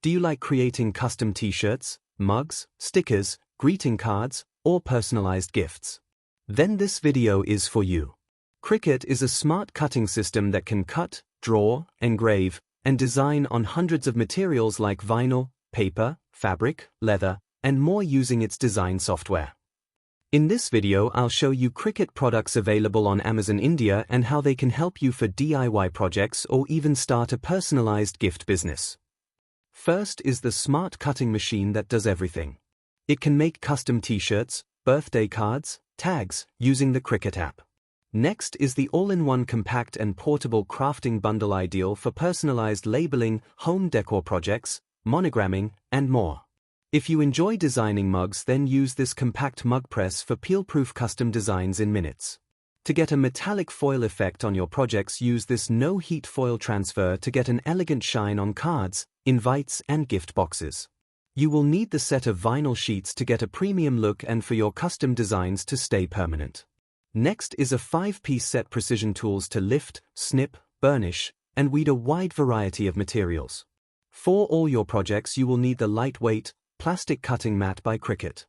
Do you like creating custom t-shirts, mugs, stickers, greeting cards, or personalized gifts? Then this video is for you. Cricut is a smart cutting system that can cut, draw, engrave, and design on hundreds of materials like vinyl, paper, fabric, leather, and more using its design software. In this video, I'll show you Cricut products available on Amazon India and how they can help you for DIY projects or even start a personalized gift business. First is the smart cutting machine that does everything. It can make custom t-shirts, birthday cards, tags, using the Cricut app. Next is the all-in-one compact and portable crafting bundle ideal for personalized labeling, home decor projects, monogramming, and more. If you enjoy designing mugs, then use this compact mug press for peel-proof custom designs in minutes. To get a metallic foil effect on your projects, use this no-heat foil transfer to get an elegant shine on cards, invites, and gift boxes. You will need the set of vinyl sheets to get a premium look and for your custom designs to stay permanent. Next is a 5-piece set precision tools to lift, snip, burnish, and weed a wide variety of materials. For all your projects, you will need the lightweight, plastic cutting mat by Cricut.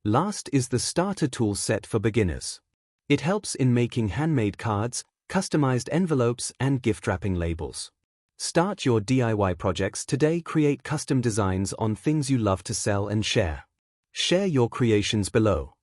Last is the starter tool set for beginners. It helps in making handmade cards, customized envelopes, and gift wrapping labels. Start your DIY projects today. Create custom designs on things you love to sell and share. Share your creations below.